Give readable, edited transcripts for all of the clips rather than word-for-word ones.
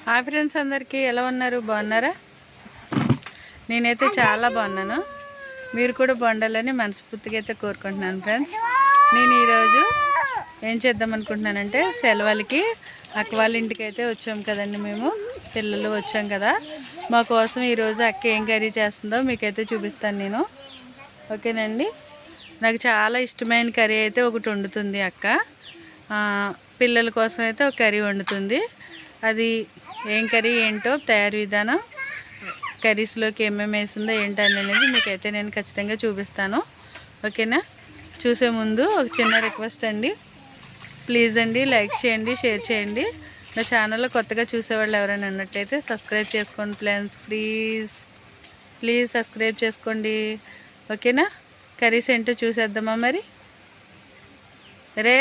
Hi friends, అందరికీ ఎలా ఉన్నారు? బాగున్నారా? నేనైతే చాలా బాగున్నాను. మీరు కూడా బాగుండాలని మనస్ఫూర్తిగా అయితే కోరుకుంటున్నాను. ఫ్రెండ్స్, నేను ఈరోజు ఏం చేద్దాం అనుకుంటున్నానంటే, సెలవులకి అక్క వాళ్ళ ఇంటికి అయితే వచ్చాం కదండి. మేము పిల్లలు వచ్చాం కదా, మా కోసం ఈరోజు అక్క ఏం కర్రీ చేస్తుందో మీకైతే చూపిస్తాను నేను. ఓకేనండి. నాకు చాలా ఇష్టమైన కర్రీ అయితే ఒకటి వండుతుంది అక్క. పిల్లల కోసం అయితే ఒక కర్రీ వండుతుంది. అది ఏం కర్రీ ఏంటో, తయారు విధానం, కర్రీస్లోకి ఏమేమి వేసిందో ఏంటనేది మీకైతే నేను ఖచ్చితంగా చూపిస్తాను. ఓకేనా? చూసే ముందు ఒక చిన్న రిక్వెస్ట్ అండి, ప్లీజ్ అండి, లైక్ చేయండి, షేర్ చేయండి. నా ఛానల్లో కొత్తగా చూసేవాళ్ళు ఎవరైనా ఉన్నట్లయితే సబ్స్క్రైబ్ చేసుకోండి ఫ్రెండ్స్. ప్లీజ్ సబ్స్క్రైబ్ చేసుకోండి. ఓకేనా? కర్రీస్ ఏంటో చూసేద్దామా మరి? రే,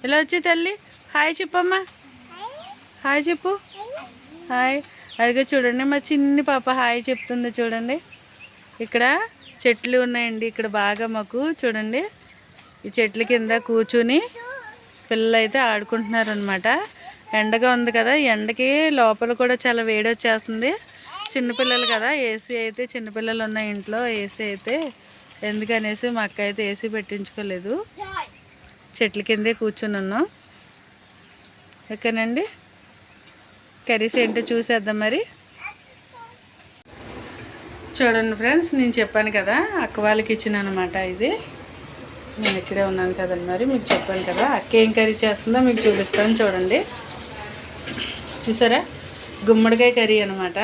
ఇలా వచ్చి తల్లి హాయ్ చెప్పమ్మా. హాయ్ చెప్పు. హాయ్. అదిగో చూడండి, మా చిన్ని పాప హాయ్ చెప్తుంది చూడండి. ఇక్కడ చెట్లు ఉన్నాయండి, ఇక్కడ బాగా మాకు చూడండి. ఈ చెట్ల కింద కూర్చుని పిల్లలు అయితే ఆడుకుంటున్నారు అనమాట. ఎండగా ఉంది కదా, ఎండకి లోపల కూడా చాలా వేడి వచ్చేస్తుంది. చిన్నపిల్లలు కదా, ఏసీ అయితే చిన్నపిల్లలు ఉన్న ఇంట్లో ఏసీ అయితే ఎందుకనేసి మా అక్క అయితే ఏసీ పెట్టించుకోలేదు, చెట్ల కిందే కూర్చుని ఉన్నాం. ఓకేనండి, కర్రీస్ ఏంటో చూసేద్దాం మరి. చూడండి ఫ్రెండ్స్, నేను చెప్పాను కదా అక్క వాళ్ళకి ఇచ్చిన అనమాట ఇది. నేను ఇక్కడే ఉన్నాను కదండి, మరి మీకు చెప్పాను కదా అక్క ఏం కర్రీ చేస్తుందో మీకు చూపిస్తాను. చూడండి, చూసారా, గుమ్మడికాయ కర్రీ అనమాట.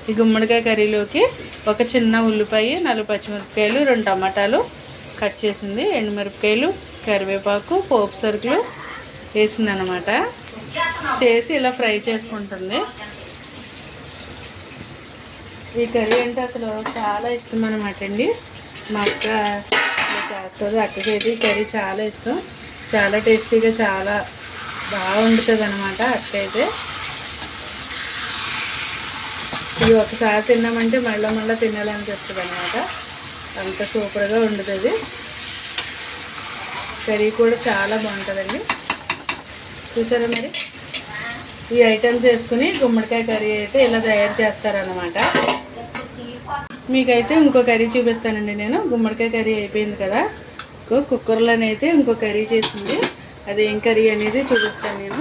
ఈ గుమ్మడికాయ కర్రీలోకి ఒక చిన్న ఉల్లిపాయ, 4 పచ్చిమిరపకాయలు, 2 టమాటాలు కట్ చేసింది, ఎండుమిరపకాయలు, కరివేపాకు, పోపు సరుకులు వేసింది అనమాట. చేసి ఇలా ఫ్రై చేసుకుంటుంది. ఈ కర్రీ అంటే అసలు చాలా ఇష్టం అనమాట అండి. మా అక్క చేస్తుంది. అక్కకి అయితే ఈ కర్రీ చాలా ఇష్టం, చాలా టేస్టీగా, చాలా బాగా వండుతుంది అనమాట అక్క అయితే. ఇది ఒకసారి తిన్నామంటే మళ్ళీ తినాలనిపిస్తుంది అనమాట, అంత సూపర్గా వండుతుంది. కర్రీ కూడా చాలా బాగుంటుందండి. చూసారా మరి, ఈ ఐటమ్స్ వేసుకుని గుమ్మడికాయ కర్రీ అయితే ఇలా తయారు చేస్తారనమాట. మీకైతే ఇంకో కర్రీ చూపిస్తానండి నేను. గుమ్మడికాయ కర్రీ అయిపోయింది కదా, కుక్కర్లోనైతే ఇంకో కర్రీ చేసింది. అది ఏం కర్రీ అనేది చూపిస్తాను నేను.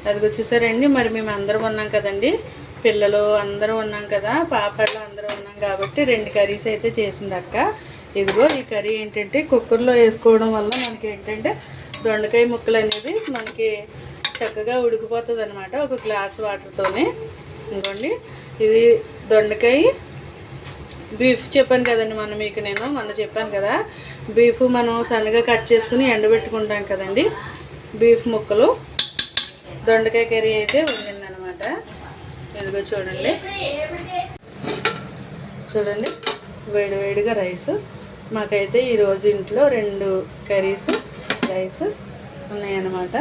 అదిగో చూసారండి, మరి మేము అందరం ఉన్నాం కదండి, పిల్లలు అందరూ ఉన్నాం కదా, పాపళ్ళు అందరూ ఉన్నాం కాబట్టి 2 కర్రీస్ అయితే చేసింది అక్క. ఇదిగో ఈ కర్రీ ఏంటంటే కుక్కర్లో వేసుకోవడం వల్ల మనకి ఏంటంటే దొండకాయ ముక్కలు అనేది మనకి చక్కగా ఉడికిపోతుంది అనమాట, ఒక గ్లాస్ వాటర్తోనే. ఇంకోండి, ఇది దొండకాయ బీఫ్ చెప్పాను కదండి నేను మొన్న చెప్పాను కదా, బీఫ్ మనం సన్నగా కట్ చేసుకుని ఎండబెట్టుకుంటాం కదండి. బీఫ్ ముక్కలు దొండకాయ కర్రీ అయితే వండిందనమాట. ఇదిగో చూడండి, వేడివేడిగా రైస్. మాకైతే ఈరోజు ఇంట్లో 2 కర్రీస్, రైస్ ఉన్నాయన్నమాట.